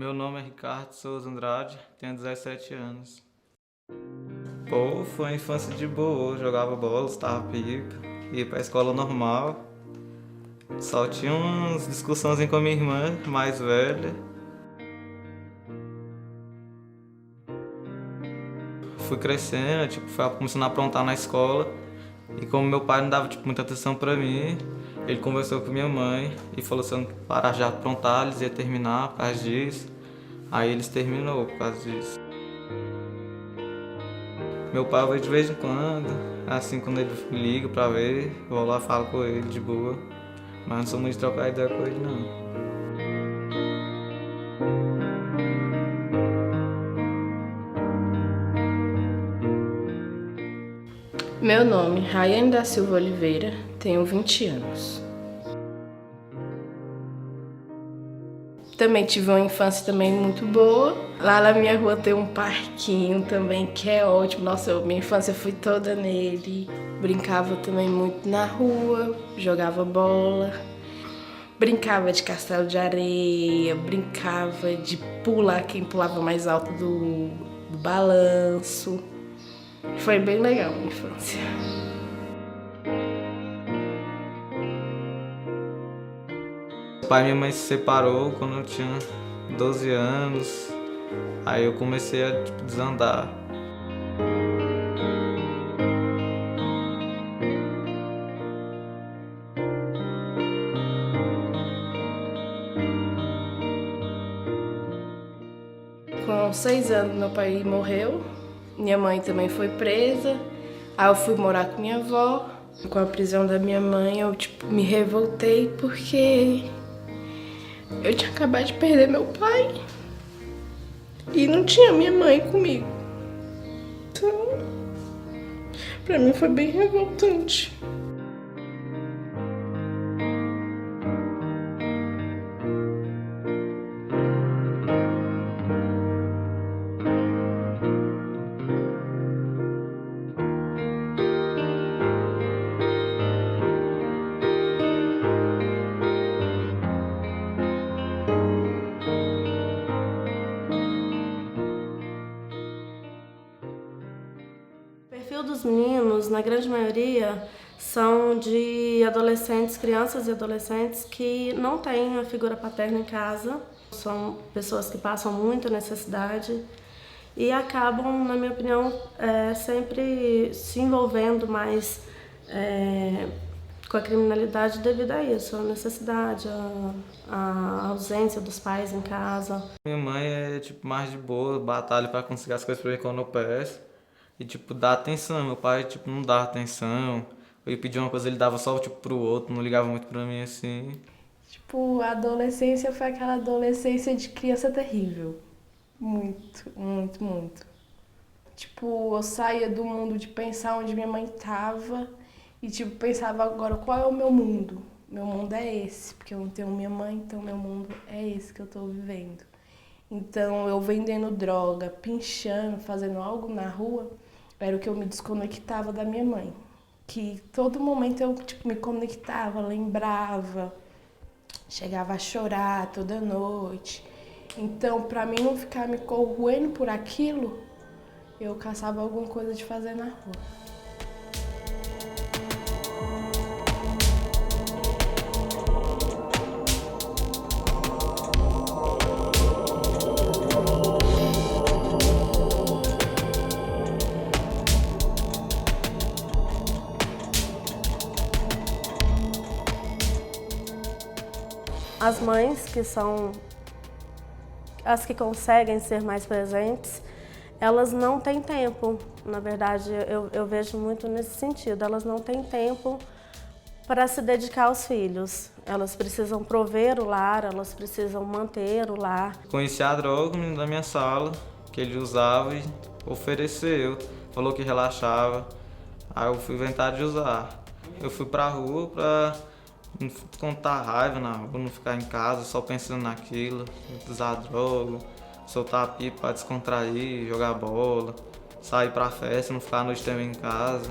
Meu nome é Ricardo Souza Andrade, tenho 17 anos. Pô, foi uma infância de boa, jogava bola, estava pipa, ia pra escola normal. Só tinha umas discussões com a minha irmã, mais velha. Fui crescendo, fui começando a aprontar na escola. E como meu pai não dava muita atenção pra mim, ele conversou com minha mãe e falou se eu não parar de aprontar, eles iam terminar por causa disso. Aí eles terminou por causa disso. Meu pai vai de vez em quando, assim quando ele liga pra ver, eu vou lá e falo com ele de boa. Mas não sou muito de trocar ideia com ele não. Meu nome é Rayane da Silva Oliveira, tenho 20 anos. Também tive uma infância também muito boa. Lá na minha rua tem um parquinho também que é ótimo. Nossa, minha infância foi toda nele. Brincava também muito na rua, jogava bola. Brincava de castelo de areia, brincava de pular quem pulava mais alto do balanço. Foi bem legal a minha infância. Meu pai e minha mãe se separou quando eu tinha 12 anos. Aí eu comecei a desandar. Com 6 anos meu pai morreu, minha mãe também foi presa, aí eu fui morar com minha avó. Com a prisão da minha mãe eu me revoltei porque eu tinha acabado de perder meu pai e não tinha minha mãe comigo. Então, pra mim foi bem revoltante. O perfil dos meninos, na grande maioria, são de adolescentes, crianças e adolescentes que não têm a figura paterna em casa. São pessoas que passam muita necessidade e acabam, na minha opinião, sempre se envolvendo mais com a criminalidade devido a isso, a necessidade, a ausência dos pais em casa. Minha mãe é mais de boa, batalha pra conseguir as coisas pra mim quando eu peço. E dá atenção, meu pai não dá atenção. Eu ia pedir uma coisa, ele dava só pro outro, não ligava muito pra mim assim. A adolescência foi aquela adolescência de criança terrível. Muito, muito, muito. Eu saía do mundo de pensar onde minha mãe tava e pensava agora qual é o meu mundo. Meu mundo é esse, porque eu não tenho minha mãe, então meu mundo é esse que eu tô vivendo. Então eu vendendo droga, pinchando, fazendo algo na rua, era o que eu me desconectava da minha mãe. Que todo momento eu me conectava, lembrava, chegava a chorar toda noite. Então, pra mim não ficar me corroendo por aquilo, eu caçava alguma coisa de fazer na rua. As mães, que são as que conseguem ser mais presentes, elas não têm tempo. Na verdade, eu vejo muito nesse sentido. Elas não têm tempo para se dedicar aos filhos. Elas precisam prover o lar, elas precisam manter o lar. Conheci a droga, o menino da minha sala, que ele usava e ofereceu. Falou que relaxava. Aí eu fui inventar de usar. Eu fui pra rua pra não contar raiva na rua, não ficar em casa só pensando naquilo, usar droga, soltar a pipa pra descontrair, jogar bola, sair pra festa, não ficar a noite também em casa.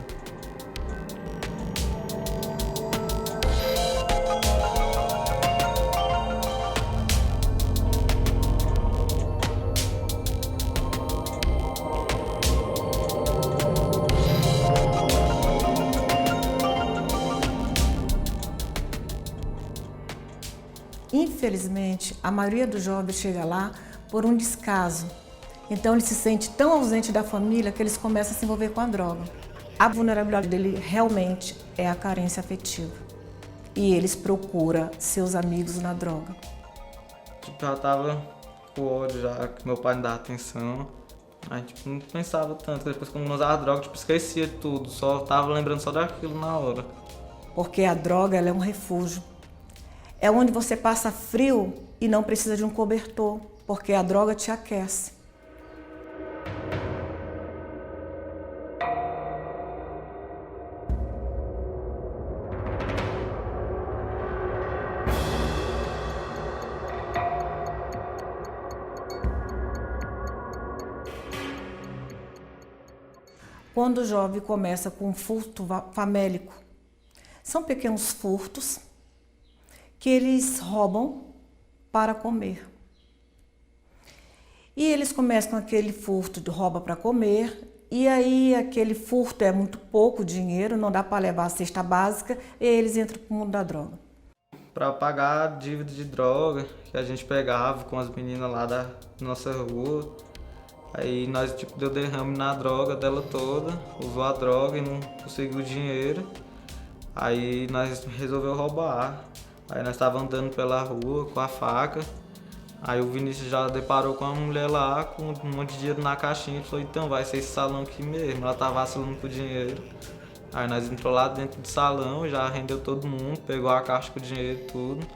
Infelizmente, a maioria dos jovens chega lá por um descaso. Então ele se sente tão ausente da família que eles começam a se envolver com a droga. A vulnerabilidade dele realmente é a carência afetiva. E eles procuram seus amigos na droga. Tipo, já tava com ódio já, que meu pai não dava atenção. Aí, tipo, não pensava tanto. Depois, quando eu usava droga, tipo, esquecia de tudo. Só tava lembrando só daquilo na hora. Porque a droga, ela é um refúgio. É onde você passa frio e não precisa de um cobertor, porque a droga te aquece. Quando o jovem começa com um furto famélico, são pequenos furtos que eles roubam para comer. E eles começam com aquele furto de rouba para comer, e aí aquele furto é muito pouco dinheiro, não dá para levar a cesta básica, e eles entram para o mundo da droga. Para pagar a dívida de droga que a gente pegava com as meninas lá da nossa rua. Aí nós tipo deu derrame na droga dela toda, usou a droga e não conseguiu dinheiro. Aí nós resolveu roubar. Aí nós estávamos andando pela rua com a faca. Aí o Vinícius já deparou com a mulher lá com um monte de dinheiro na caixinha e falou, então vai ser esse salão aqui mesmo. Ela tava vacilando com o dinheiro. Aí nós entrou lá dentro do salão, já rendeu todo mundo, pegou a caixa com o dinheiro e tudo.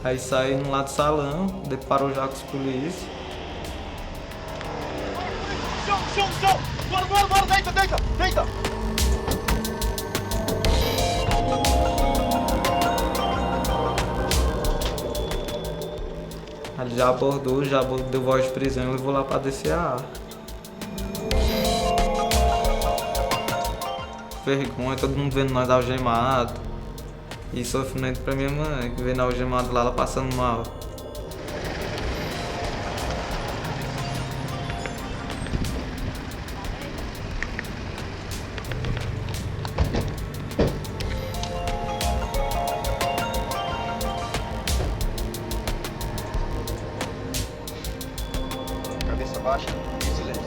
Aí saímos lá do salão, deparou já com os polícias. Chão! Bora, deita! Ele já abordou, deu voz de prisão e levou lá pra DCA. Vergonha, todo mundo vendo nós algemados. E sofrimento pra minha mãe, que vendo algemado lá, ela passando mal. Cabeça baixa, silêncio.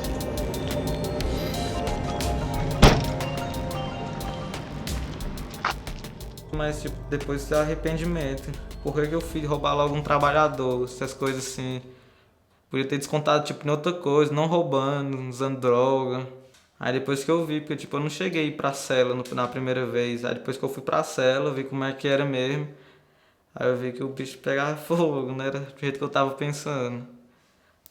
Mas tipo, depois desse arrependimento. Por que eu fui roubar logo um trabalhador, essas coisas assim. Podia ter descontado tipo em outra coisa, não roubando, usando droga. Aí depois que eu vi, porque tipo, eu não cheguei a ir pra cela na primeira vez. Aí depois que eu fui pra cela, eu vi como é que era mesmo. Aí eu vi que o bicho pegava fogo, não era do jeito que eu tava pensando.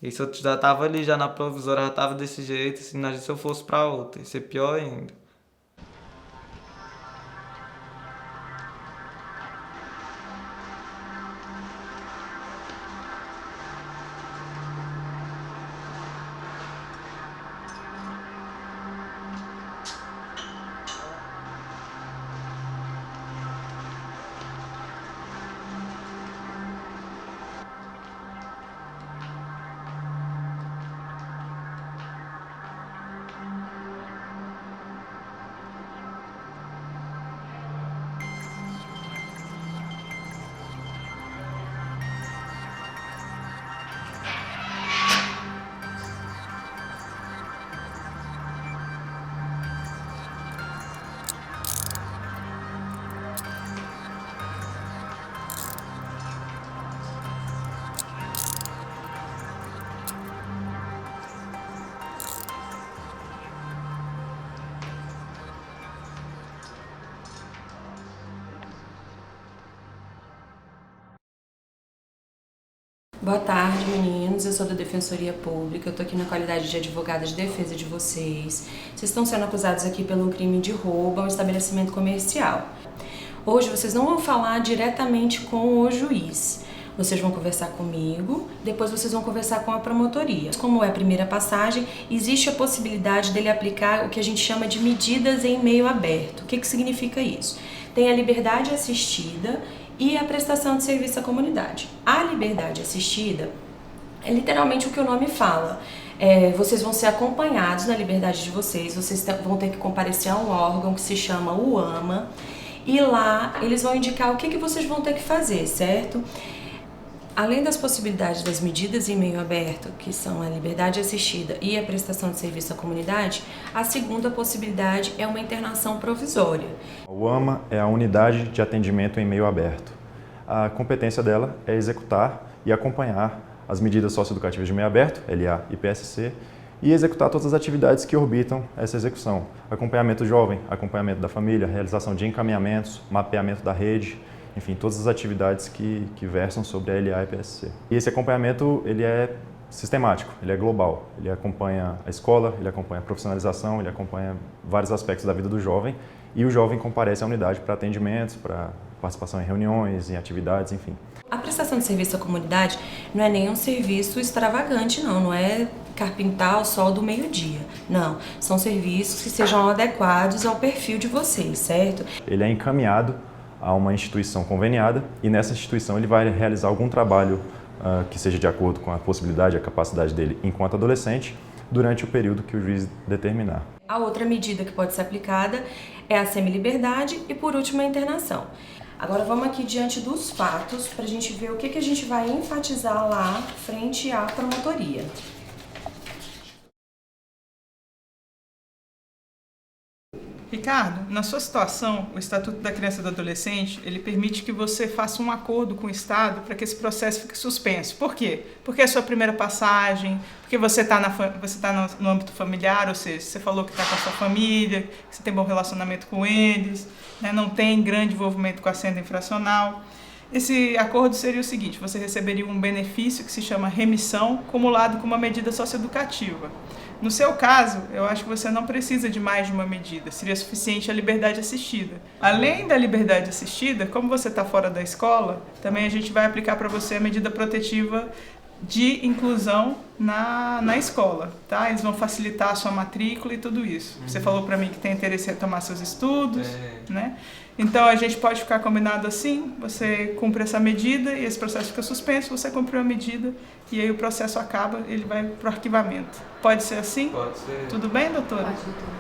E se eu já tava ali, já na provisória, já tava desse jeito, assim, imagina se eu fosse pra outra, ia ser pior ainda. Boa tarde, meninos. Eu sou da Defensoria Pública. Eu tô aqui na qualidade de advogada de defesa de vocês. Vocês estão sendo acusados aqui pelo crime de roubo a um estabelecimento comercial. Hoje vocês não vão falar diretamente com o juiz. Vocês vão conversar comigo, depois vocês vão conversar com a promotoria. Como é a primeira passagem, existe a possibilidade dele aplicar o que a gente chama de medidas em meio aberto. O que significa isso? Tem a liberdade assistida e a prestação de serviço à comunidade. A liberdade assistida É literalmente o que o nome fala. Vocês vão ser acompanhados na liberdade de vocês vão ter que comparecer a um órgão que se chama UAMA, e lá eles vão indicar o que vocês vão ter que fazer, certo? Além das possibilidades das medidas em meio aberto, que são a liberdade assistida e a prestação de serviço à comunidade, a segunda possibilidade é uma internação provisória. A UAMA é a Unidade de Atendimento em Meio Aberto. A competência dela é executar e acompanhar as medidas socioeducativas de meio aberto, LA e PSC, e executar todas as atividades que orbitam essa execução. Acompanhamento jovem, acompanhamento da família, realização de encaminhamentos, mapeamento da rede, enfim, todas as atividades que versam sobre a LA e PSC. E esse acompanhamento, ele é sistemático, ele é global. Ele acompanha a escola, ele acompanha a profissionalização, ele acompanha vários aspectos da vida do jovem, e o jovem comparece à unidade para atendimentos, para participação em reuniões, em atividades, enfim. A prestação de serviço à comunidade não é nenhum serviço extravagante, não é carpintar ao sol do meio-dia. Não, são serviços que sejam adequados ao perfil de vocês, certo? Ele é encaminhado a uma instituição conveniada e nessa instituição ele vai realizar algum trabalho que seja de acordo com a possibilidade, a capacidade dele enquanto adolescente, durante o período que o juiz determinar. A outra medida que pode ser aplicada é a semiliberdade e, por último, a internação. Agora vamos aqui diante dos fatos para a gente ver o que a gente vai enfatizar lá frente à promotoria. Ricardo, na sua situação, o Estatuto da Criança e do Adolescente, ele permite que você faça um acordo com o Estado para que esse processo fique suspenso. Por quê? Porque é a sua primeira passagem, porque você está no âmbito familiar, ou seja, você falou que está com a sua família, que você tem bom relacionamento com eles, né, não tem grande envolvimento com a senda infracional. Esse acordo seria o seguinte: você receberia um benefício que se chama remissão, cumulado com uma medida socioeducativa. No seu caso, eu acho que você não precisa de mais de uma medida, seria suficiente a liberdade assistida. Além da liberdade assistida, como você está fora da escola, também a gente vai aplicar para você a medida protetiva de inclusão na escola, tá? Eles vão facilitar a sua matrícula e tudo isso. Você falou para mim que tem interesse em retomar seus estudos, né? Então a gente pode ficar combinado assim, você cumpre essa medida e esse processo fica suspenso, você cumpriu a medida e aí o processo acaba, ele vai para o arquivamento. Pode ser assim? Pode ser. Tudo bem, doutora? Pode, doutora.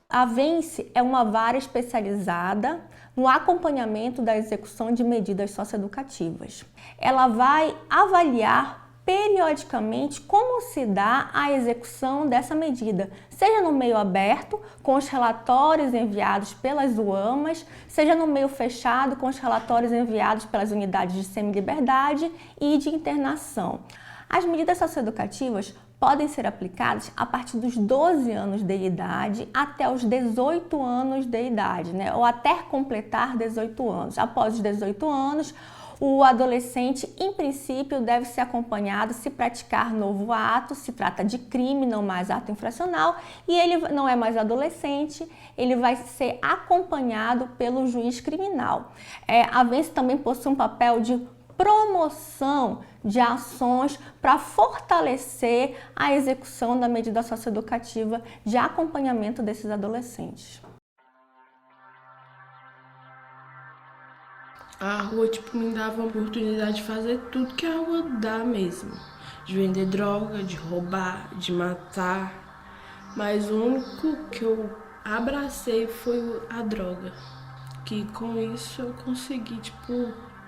A VENCE é uma vara especializada no acompanhamento da execução de medidas socioeducativas. Ela vai avaliar periodicamente como se dá a execução dessa medida, seja no meio aberto, com os relatórios enviados pelas UAMAs, seja no meio fechado, com os relatórios enviados pelas unidades de semiliberdade e de internação. As medidas socioeducativas podem ser aplicadas a partir dos 12 anos de idade até os 18 anos de idade, né? Ou até completar 18 anos. Após os 18 anos, o adolescente, em princípio, deve ser acompanhado se praticar novo ato, se trata de crime, não mais ato infracional, e ele não é mais adolescente, ele vai ser acompanhado pelo juiz criminal. A VENCE também possui um papel de promoção de ações para fortalecer a execução da medida socioeducativa de acompanhamento desses adolescentes. A rua, me dava a oportunidade de fazer tudo que a rua dá mesmo. De vender droga, de roubar, de matar. Mas o único que eu abracei foi a droga. Que com isso eu consegui,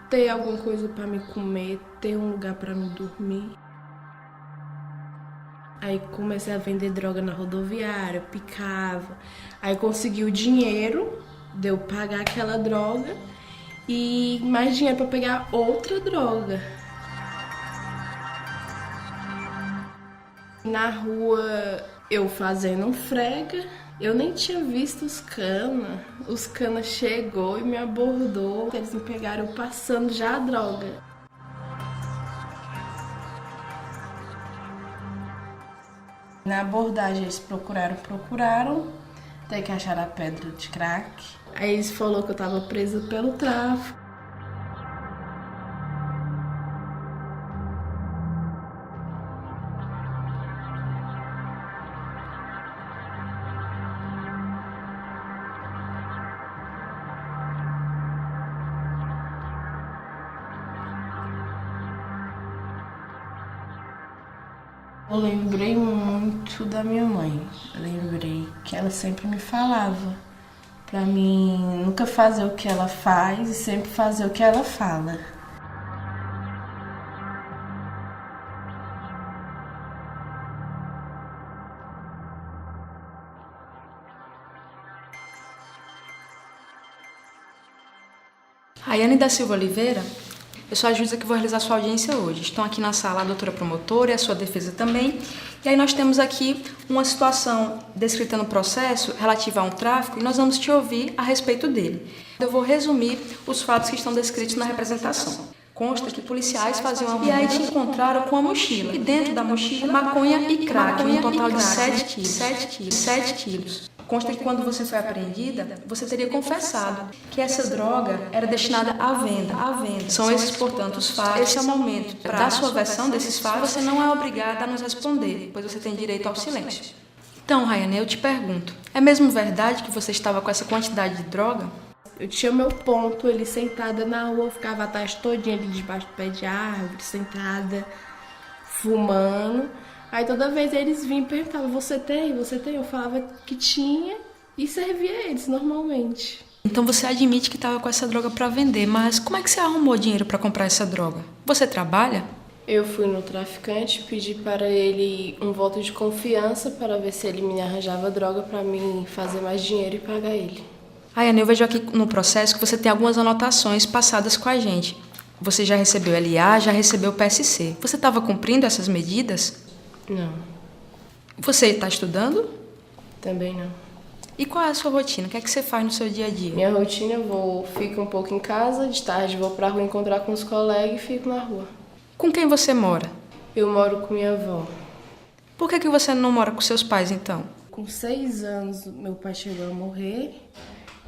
ter alguma coisa para me comer, ter um lugar para me dormir. Aí comecei a vender droga na rodoviária, picava. Aí consegui o dinheiro de eu pagar aquela droga e mais dinheiro para pegar outra droga. Na rua, eu fazendo um frega, eu nem tinha visto os cana chegou e me abordou, eles me pegaram passando já a droga. Na abordagem eles procuraram, até que acharam a pedra de crack. Aí eles falaram que eu tava presa pelo tráfico. Eu lembrei muito da minha mãe. Eu lembrei que ela sempre me falava pra mim nunca fazer o que ela faz e sempre fazer o que ela fala. Rayane da Silva Oliveira, eu sou a juíza que vou realizar sua audiência hoje. Estão aqui na sala a doutora promotora e a sua defesa também. E aí nós temos aqui uma situação descrita no processo relativa a um tráfico e nós vamos te ouvir a respeito dele. Eu vou resumir os fatos que estão descritos na representação. Consta que policiais faziam uma... E aí te encontraram com a mochila. E dentro da mochila, maconha e crack, um total de 7 quilos. Consta que quando você foi apreendida, você teria confessado que essa droga era destinada à venda. São esses, portanto, os fatos. Esse é o momento para dar sua versão desses fatos. Você não é obrigada a nos responder, pois você tem direito ao silêncio. Então, Rayane, eu te pergunto, é mesmo verdade que você estava com essa quantidade de droga? Eu tinha meu ponto, ele sentada na rua, eu ficava a tarde todinha ali debaixo do pé de árvore, sentada, fumando. Aí toda vez eles vinham e perguntavam, você tem? Eu falava que tinha e servia eles normalmente. Então você admite que estava com essa droga para vender, mas como é que você arrumou dinheiro para comprar essa droga? Você trabalha? Eu fui no traficante, pedi para ele um voto de confiança para ver se ele me arranjava droga para mim fazer mais dinheiro e pagar ele. Rayane, eu vejo aqui no processo que você tem algumas anotações passadas com a gente. Você já recebeu LA, já recebeu PSC. Você estava cumprindo essas medidas? Não. Você está estudando? Também não. E qual é a sua rotina? O que é que você faz no seu dia a dia? Minha rotina, fico um pouco em casa, de tarde vou pra rua encontrar com os colegas e fico na rua. Com quem você mora? Eu moro com minha avó. Por que você não mora com seus pais, então? Com 6 anos, meu pai chegou a morrer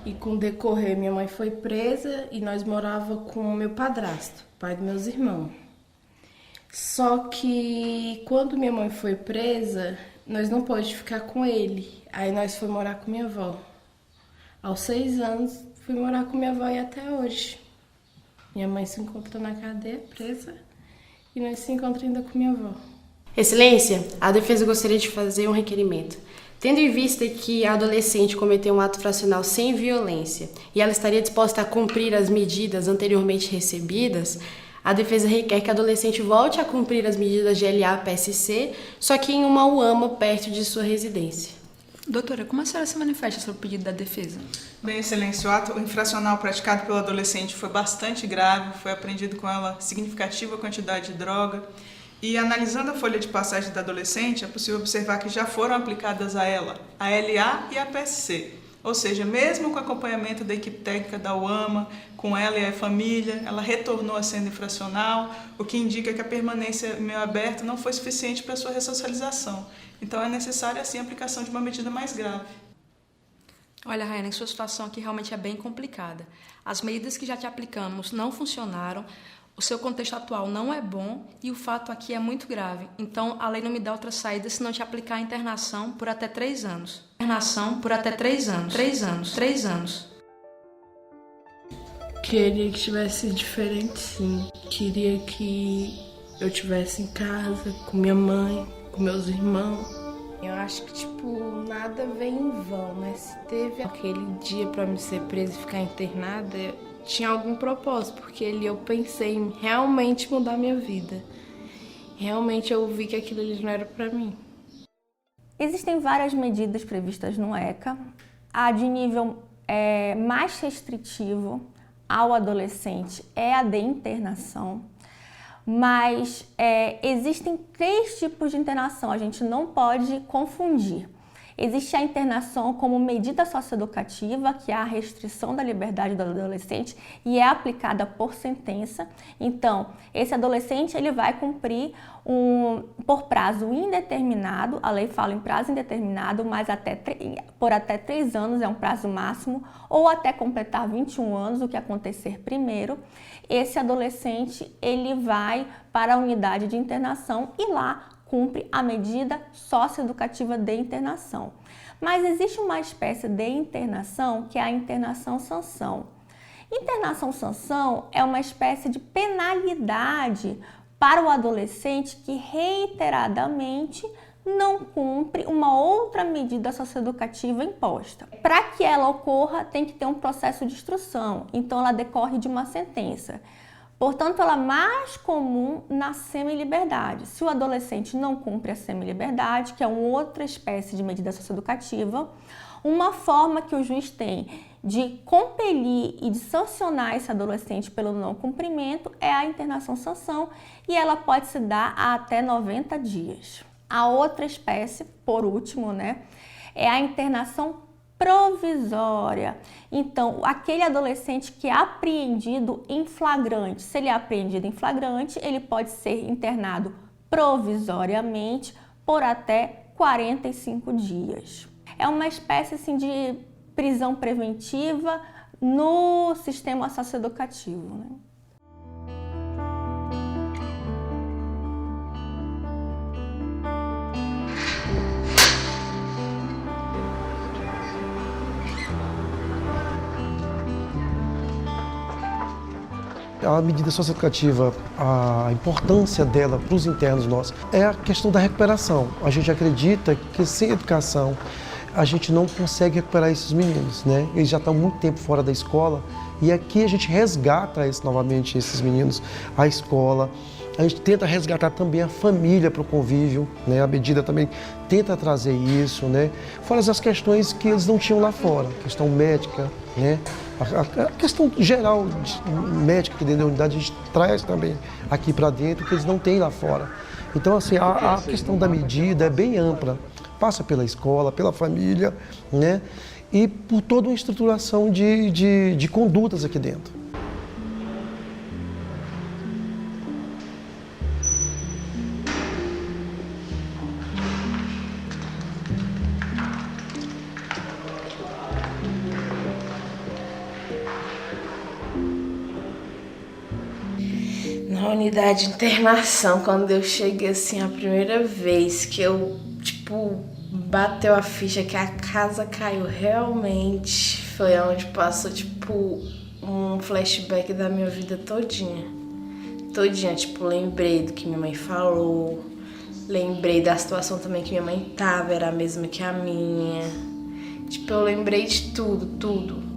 e com o decorrer minha mãe foi presa e nós morávamos com o meu padrasto, pai dos meus irmãos. Só que quando minha mãe foi presa, nós não pôde ficar com ele. Aí nós fomos morar com minha avó. Aos 6 anos, fui morar com minha avó e até hoje. Minha mãe se encontrou na cadeia, presa, e nós se encontramos ainda com minha avó. Excelência, a defesa gostaria de fazer um requerimento. Tendo em vista que a adolescente cometeu um ato infracional sem violência e ela estaria disposta a cumprir as medidas anteriormente recebidas, a defesa requer que a adolescente volte a cumprir as medidas de LA-PSC, só que em uma UAMA perto de sua residência. Doutora, como a senhora se manifesta sobre o pedido da defesa? Bem, excelência, o ato infracional praticado pelo adolescente foi bastante grave, foi apreendido com ela significativa quantidade de droga. E analisando a folha de passagem da adolescente, é possível observar que já foram aplicadas a ela a LA e a PSC. Ou seja, mesmo com acompanhamento da equipe técnica da UAMA, com ela e a família, ela retornou à senda infracional, o que indica que a permanência em meio aberto não foi suficiente para sua ressocialização. Então é necessária, assim, a aplicação de uma medida mais grave. Olha, Rayane, sua situação aqui realmente é bem complicada. As medidas que já te aplicamos não funcionaram, o seu contexto atual não é bom e o fato aqui é muito grave. Então, a lei não me dá outra saída se não te aplicar a internação por até 3 anos. Internação por até 3 anos. 3 anos. Queria que tivesse diferente, sim. Queria que eu estivesse em casa, com minha mãe, com meus irmãos. Eu acho que, nada vem em vão, né? Se teve aquele dia pra me ser presa e ficar internada, tinha algum propósito, porque ali eu pensei em realmente mudar minha vida. Realmente eu vi que aquilo ali não era pra mim. Existem várias medidas previstas no ECA. A de nível mais restritivo ao adolescente é a de internação. Mas existem 3 tipos de internação, a gente não pode confundir. Existe a internação como medida socioeducativa, que é a restrição da liberdade do adolescente e é aplicada por sentença. Então, esse adolescente ele vai cumprir por prazo indeterminado, a lei fala em prazo indeterminado, mas por até 3 anos é um prazo máximo, ou até completar 21 anos, o que acontecer primeiro. Esse adolescente ele vai para a unidade de internação e lá cumpre a medida socioeducativa de internação. Mas existe uma espécie de internação que é a internação-sanção. Internação-sanção é uma espécie de penalidade para o adolescente que reiteradamente não cumpre uma outra medida socioeducativa imposta. Para que ela ocorra, tem que ter um processo de instrução, então ela decorre de uma sentença. Portanto, ela é mais comum na semi-liberdade. Se o adolescente não cumpre a semi-liberdade, que é uma outra espécie de medida socioeducativa, uma forma que o juiz tem de compelir e de sancionar esse adolescente pelo não cumprimento é a internação-sanção, e ela pode se dar a até 90 dias. A outra espécie, por último, é a internação provisória. Então, aquele adolescente que é apreendido em flagrante, se ele é apreendido em flagrante, ele pode ser internado provisoriamente por até 45 dias. É uma espécie assim, de prisão preventiva no sistema socioeducativo. A medida socioeducativa, a importância dela para os internos nossos é a questão da recuperação. A gente acredita que sem educação a gente não consegue recuperar esses meninos, né? Eles já estão muito tempo fora da escola e aqui a gente resgata novamente esses meninos, a escola. A gente tenta resgatar também a família para o convívio, né? A medida também tenta trazer isso, né? Fora as questões que eles não tinham lá fora, questão médica, né? A questão geral médica que dentro da unidade a gente traz também aqui para dentro, que eles não têm lá fora. Então, assim, a questão da medida é bem ampla, passa pela escola, pela família, né? E por toda uma estruturação de condutas aqui dentro. Na unidade de internação, quando eu cheguei assim a primeira vez que eu, bateu a ficha que a casa caiu realmente, foi onde passou, um flashback da minha vida todinha. Lembrei do que minha mãe falou, lembrei da situação também que minha mãe tava, era a mesma que a minha. Eu lembrei de tudo.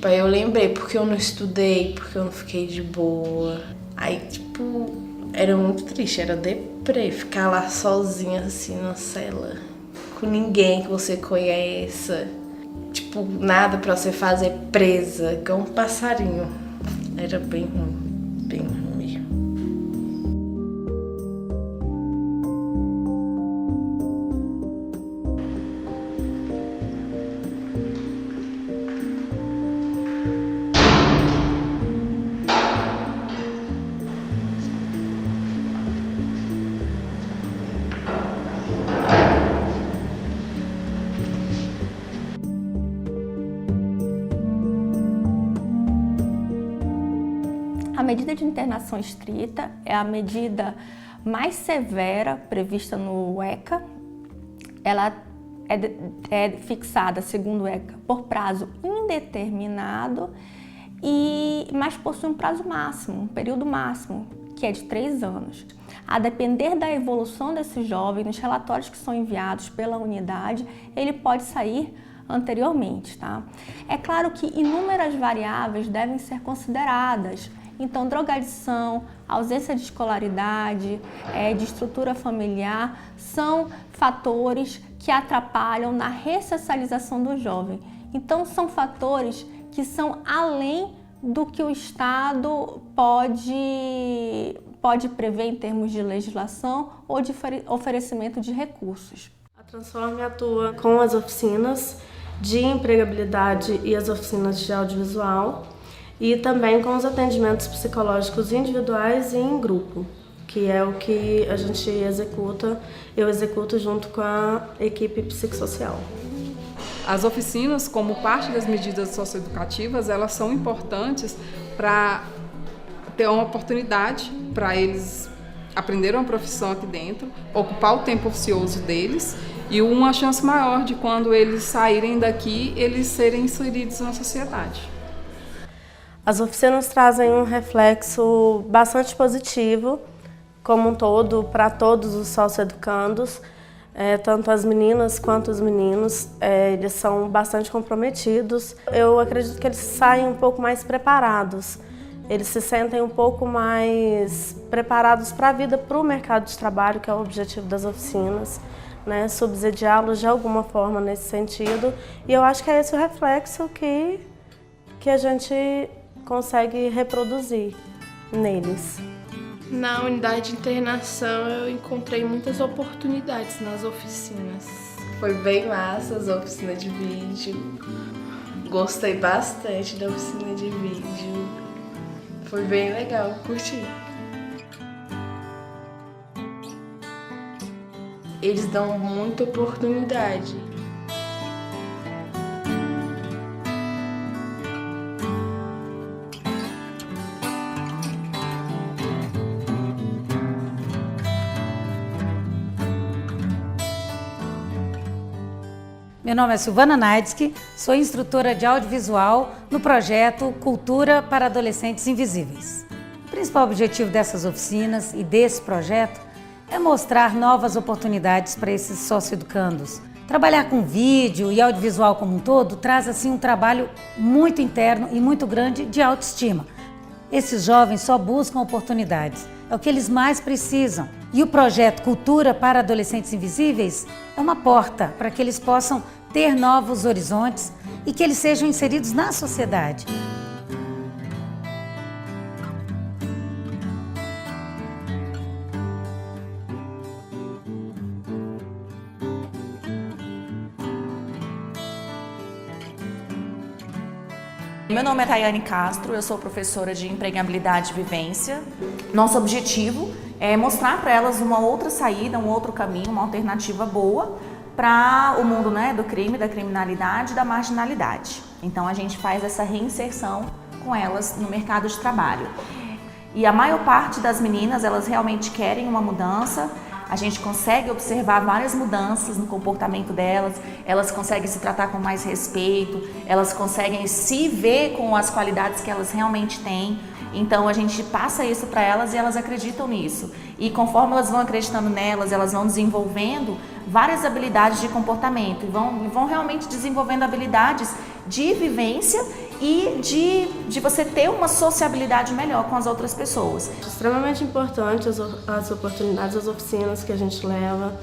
Aí eu lembrei porque eu não estudei, porque eu não fiquei de boa. Aí, era muito triste, era deprê, ficar lá sozinha, assim, na cela, com ninguém que você conheça. Nada pra você fazer presa, igual um passarinho. Era bem ruim mesmo. A medida de internação estrita é a medida mais severa prevista no ECA. Ela é fixada, segundo o ECA, por prazo indeterminado, mas possui um prazo máximo, um período máximo, que é de 3 anos. A depender da evolução desse jovem, nos relatórios que são enviados pela unidade, ele pode sair anteriormente, tá? É claro que inúmeras variáveis devem ser consideradas. Então, drogadição, ausência de escolaridade, de estrutura familiar, são fatores que atrapalham na ressocialização do jovem. Então, são fatores que são além do que o Estado pode prever em termos de legislação ou de oferecimento de recursos. A Transforme atua com as oficinas de empregabilidade e as oficinas de audiovisual, e também com os atendimentos psicológicos individuais e em grupo, que é o que a gente executa, eu executo junto com a equipe psicossocial. As oficinas, como parte das medidas socioeducativas, elas são importantes para ter uma oportunidade para eles aprenderem uma profissão aqui dentro, ocupar o tempo ocioso deles e uma chance maior de quando eles saírem daqui, eles serem inseridos na sociedade. As oficinas trazem um reflexo bastante positivo, como um todo, para todos os socioeducandos, tanto as meninas quanto os meninos, eles são bastante comprometidos. Eu acredito que eles saem um pouco mais preparados, eles se sentem um pouco mais preparados para a vida, para o mercado de trabalho, que é o objetivo das oficinas, né? Subsidiá-los de alguma forma nesse sentido. E eu acho que é esse o reflexo que a gente consegue reproduzir neles. Na unidade de internação eu encontrei muitas oportunidades nas oficinas. Foi bem massa as oficinas de vídeo. Gostei bastante da oficina de vídeo. Foi bem legal, curti. Eles dão muita oportunidade. Meu nome é Silvana Naidsky, sou instrutora de audiovisual no projeto Cultura para Adolescentes Invisíveis. O principal objetivo dessas oficinas e desse projeto é mostrar novas oportunidades para esses socioeducandos. Trabalhar com vídeo e audiovisual como um todo traz assim um trabalho muito interno e muito grande de autoestima. Esses jovens só buscam oportunidades, é o que eles mais precisam. E o projeto Cultura para Adolescentes Invisíveis é uma porta para que eles possam ter novos horizontes e que eles sejam inseridos na sociedade. Meu nome é Tayane Castro, eu sou professora de empregabilidade e vivência. Nosso objetivo é mostrar para elas uma outra saída, um outro caminho, uma alternativa boa para o mundo, né, do crime, da criminalidade e da marginalidade. Então a gente faz essa reinserção com elas no mercado de trabalho. E a maior parte das meninas, elas realmente querem uma mudança. A gente consegue observar várias mudanças no comportamento delas, elas conseguem se tratar com mais respeito, elas conseguem se ver com as qualidades que elas realmente têm. Então a gente passa isso para elas e elas acreditam nisso. E conforme elas vão acreditando nelas, elas vão desenvolvendo várias habilidades de comportamento e vão realmente desenvolvendo habilidades de vivência e de você ter uma sociabilidade melhor com as outras pessoas. Extremamente importante as oportunidades, as oficinas que a gente leva,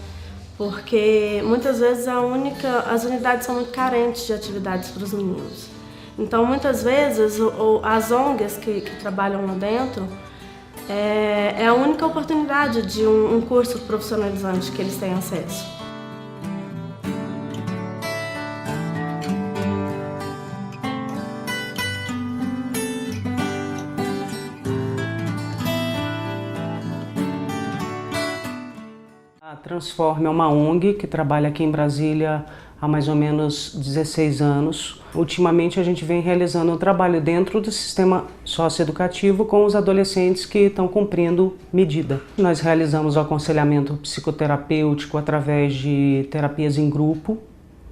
porque muitas vezes as unidades são muito carentes de atividades para os meninos. Então muitas vezes as ONGs que trabalham lá dentro é a única oportunidade de um curso profissionalizante que eles têm acesso. A Transforme é uma ONG que trabalha aqui em Brasília há mais ou menos 16 anos. Ultimamente a gente vem realizando um trabalho dentro do sistema socioeducativo com os adolescentes que estão cumprindo medida. Nós realizamos o aconselhamento psicoterapêutico através de terapias em grupo.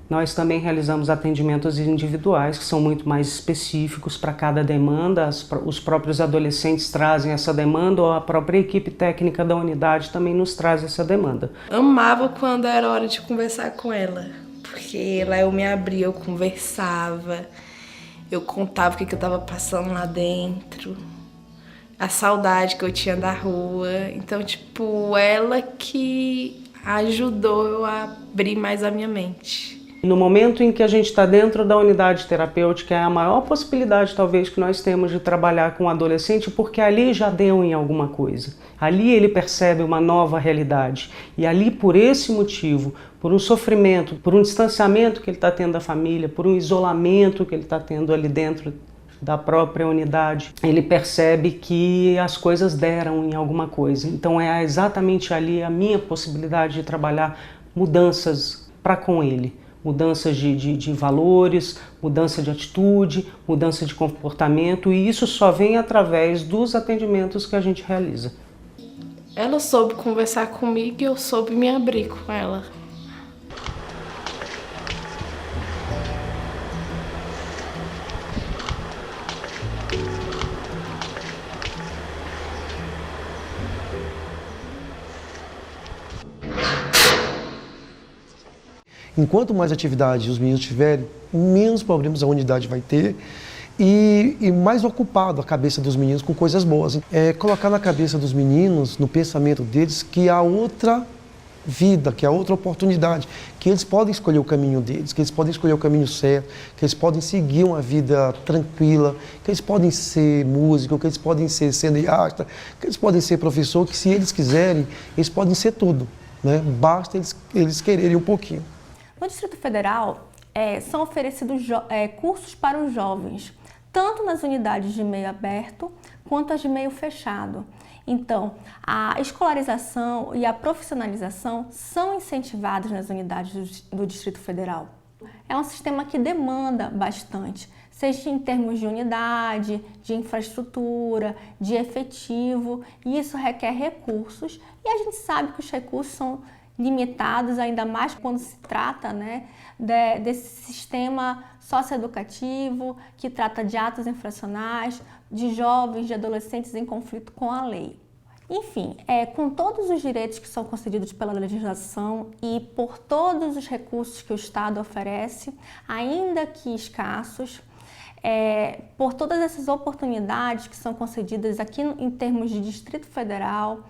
Nós também realizamos atendimentos individuais, que são muito mais específicos para cada demanda. Os próprios adolescentes trazem essa demanda, ou a própria equipe técnica da unidade também nos traz essa demanda. Amava quando era hora de conversar com ela, porque lá eu me abria, eu conversava, eu contava o que eu estava passando lá dentro, a saudade que eu tinha da rua. Então, ela que ajudou eu a abrir mais a minha mente. No momento em que a gente está dentro da unidade terapêutica, é a maior possibilidade talvez que nós temos de trabalhar com o adolescente, porque ali já deu em alguma coisa. Ali ele percebe uma nova realidade. E ali, por esse motivo, por um sofrimento, por um distanciamento que ele está tendo da família, por um isolamento que ele está tendo ali dentro da própria unidade, ele percebe que as coisas deram em alguma coisa. Então é exatamente ali a minha possibilidade de trabalhar mudanças para com ele. mudanças de valores, mudança de atitude, mudança de comportamento, e isso só vem através dos atendimentos que a gente realiza. Ela soube conversar comigo e eu soube me abrir com ela. Enquanto mais atividade os meninos tiverem, menos problemas a unidade vai ter e mais ocupado a cabeça dos meninos com coisas boas. É colocar na cabeça dos meninos, no pensamento deles, que há outra vida, que há outra oportunidade, que eles podem escolher o caminho deles, que eles podem escolher o caminho certo, que eles podem seguir uma vida tranquila, que eles podem ser músico, que eles podem ser cineasta, que eles podem ser professor, que se eles quiserem, eles podem ser tudo, né? Basta eles quererem um pouquinho. No Distrito Federal, são oferecidos cursos para os jovens, tanto nas unidades de meio aberto quanto as de meio fechado. Então, a escolarização e a profissionalização são incentivadas nas unidades do Distrito Federal. É um sistema que demanda bastante, seja em termos de unidade, de infraestrutura, de efetivo, e isso requer recursos, e a gente sabe que os recursos são limitados, ainda mais quando se trata, né, desse sistema socioeducativo que trata de atos infracionais, de jovens, de adolescentes em conflito com a lei. Enfim, com todos os direitos que são concedidos pela legislação e por todos os recursos que o Estado oferece, ainda que escassos, por todas essas oportunidades que são concedidas aqui em termos de Distrito Federal,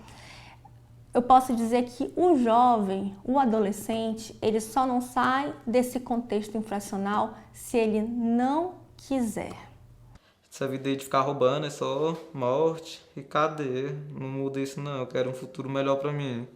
eu posso dizer que o jovem, o adolescente, ele só não sai desse contexto infracional se ele não quiser. Essa vida aí de ficar roubando é só morte e cadeia. Não muda isso não, eu quero um futuro melhor pra mim.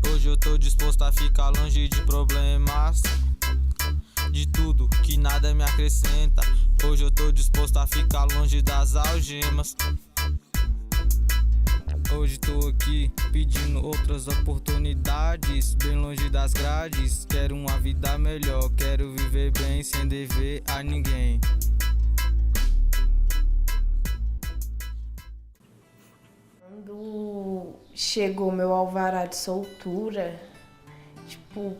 Hoje eu tô disposto a ficar longe de problemas, de tudo que nada me acrescenta. Hoje eu tô disposto a ficar longe das algemas. Hoje tô aqui pedindo outras oportunidades, bem longe das grades. Quero uma vida melhor, quero viver bem sem dever a ninguém. Quando chegou meu alvará de soltura, tipo,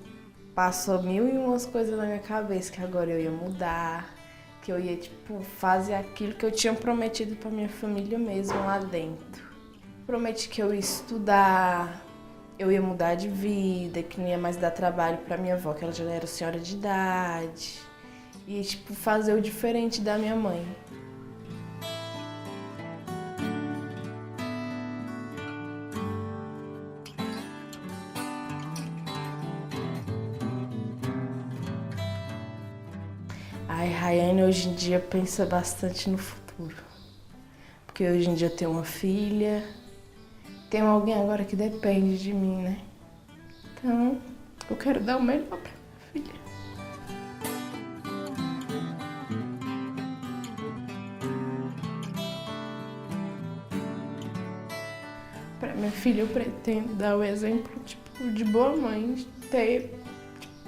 passou 1001 coisas na minha cabeça, que agora eu ia mudar, que eu ia, tipo, fazer aquilo que eu tinha prometido pra minha família mesmo lá dentro. Prometi que eu ia estudar, eu ia mudar de vida, que não ia mais dar trabalho pra minha avó, que ela já era senhora de idade. E, tipo, fazer o diferente da minha mãe. A Rayane hoje em dia pensa bastante no futuro. Porque hoje em dia eu tenho uma filha, tenho alguém agora que depende de mim, né? Então, eu quero dar o melhor pra minha filha. Pra minha filha eu pretendo dar o exemplo, tipo, de boa mãe, de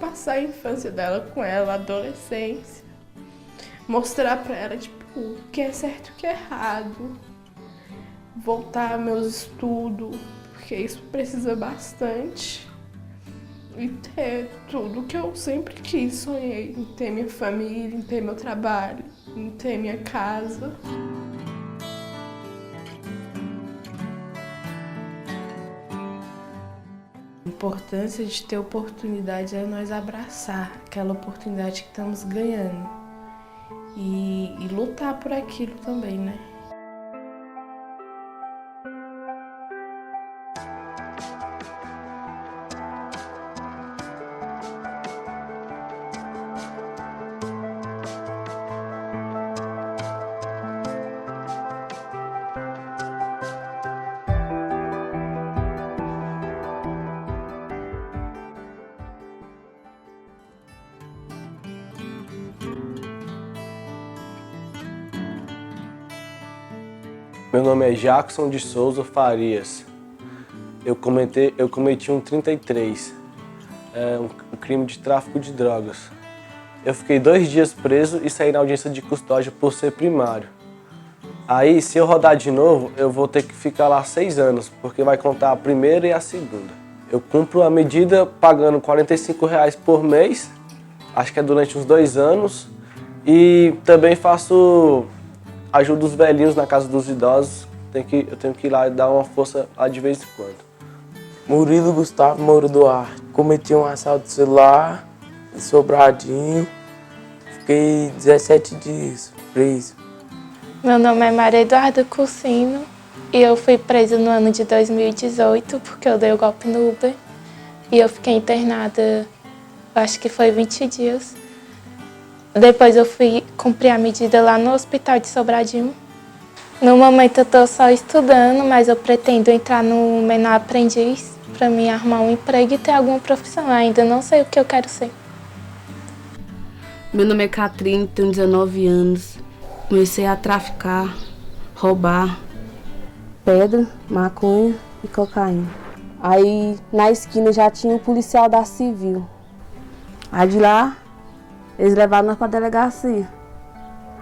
passar a infância dela com ela, a adolescência. Mostrar pra ela, tipo, o que é certo e o que é errado. Voltar meus estudos, porque isso precisa bastante. E ter tudo que eu sempre quis, sonhei. Em ter minha família, em ter meu trabalho, em ter minha casa. A importância de ter oportunidade é nós abraçar aquela oportunidade que estamos ganhando. E lutar por aquilo também, né? Meu nome é Jackson de Souza Farias. Eu cometi um 33, um crime de tráfico de drogas. Eu fiquei 2 dias preso e saí na audiência de custódia por ser primário. Aí, se eu rodar de novo, eu vou ter que ficar lá 6 anos, porque vai contar a primeira e a segunda. Eu cumpro a medida pagando R$45 por mês, acho que é durante uns 2 anos, e também ajudo os velhinhos na casa dos idosos. Eu tenho que ir lá e dar uma força lá de vez em quando. Murilo Gustavo Moura Duarte. Cometi um assalto de celular em Sobradinho. Fiquei 17 dias preso. Meu nome é Maria Eduarda Cursino e eu fui presa no ano de 2018 porque eu dei o golpe no Uber. E eu fiquei internada, acho que foi 20 dias. Depois eu fui cumprir a medida lá no hospital de Sobradinho. No momento eu estou só estudando, mas eu pretendo entrar no menor aprendiz para mim arrumar um emprego e ter alguma profissão. Ainda não sei o que eu quero ser. Meu nome é Catrine, tenho 19 anos. Comecei a traficar, roubar pedra, maconha e cocaína. Aí na esquina já tinha um policial da Civil. Aí de lá eles levaram nós pra delegacia.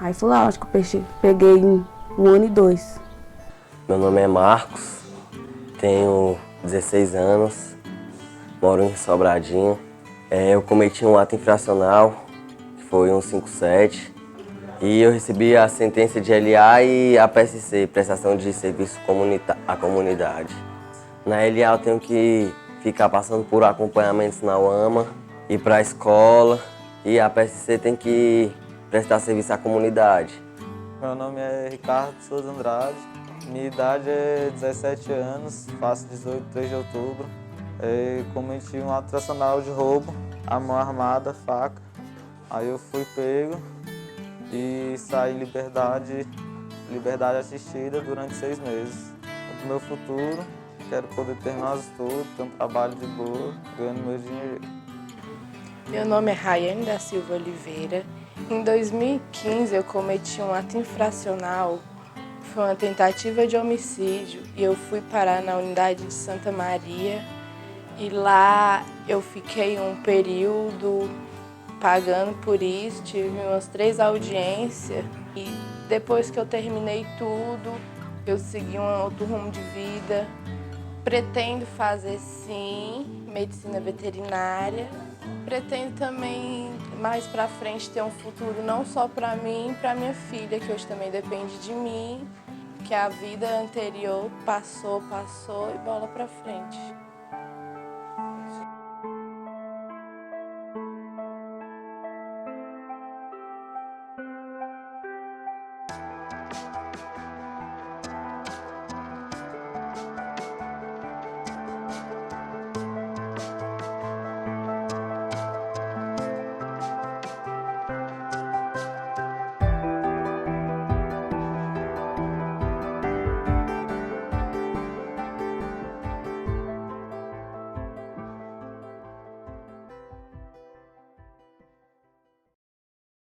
Aí fui lá, acho que eu peguei 1 ano e 2. Meu nome é Marcos, tenho 16 anos, moro em Sobradinho. Eu cometi um ato infracional, que foi 157, e eu recebi a sentença de LA e a PSC, Prestação de Serviço à Comunidade. Na LA eu tenho que ficar passando por acompanhamentos na UAMA, ir para a escola, e a PSC tem que prestar serviço à comunidade. Meu nome é Ricardo Souza Andrade, minha idade é 17 anos, faço 18, 3 de outubro. Cometi um ato infracional de roubo, a mão armada, faca. Aí eu fui pego e saí em liberdade assistida durante 6 meses. No meu futuro, quero poder terminar os estudos, ter um trabalho de boa, ganhando meu dinheiro. Meu nome é Rayane da Silva Oliveira. Em 2015 eu cometi um ato infracional, foi uma tentativa de homicídio e eu fui parar na unidade de Santa Maria e lá eu fiquei um período pagando por isso, tive umas 3 audiências e depois que eu terminei tudo, eu segui um outro rumo de vida. Pretendo fazer sim medicina veterinária. Pretendo também, mais pra frente, ter um futuro não só pra mim, pra minha filha, que hoje também depende de mim, que a vida anterior passou e bola pra frente.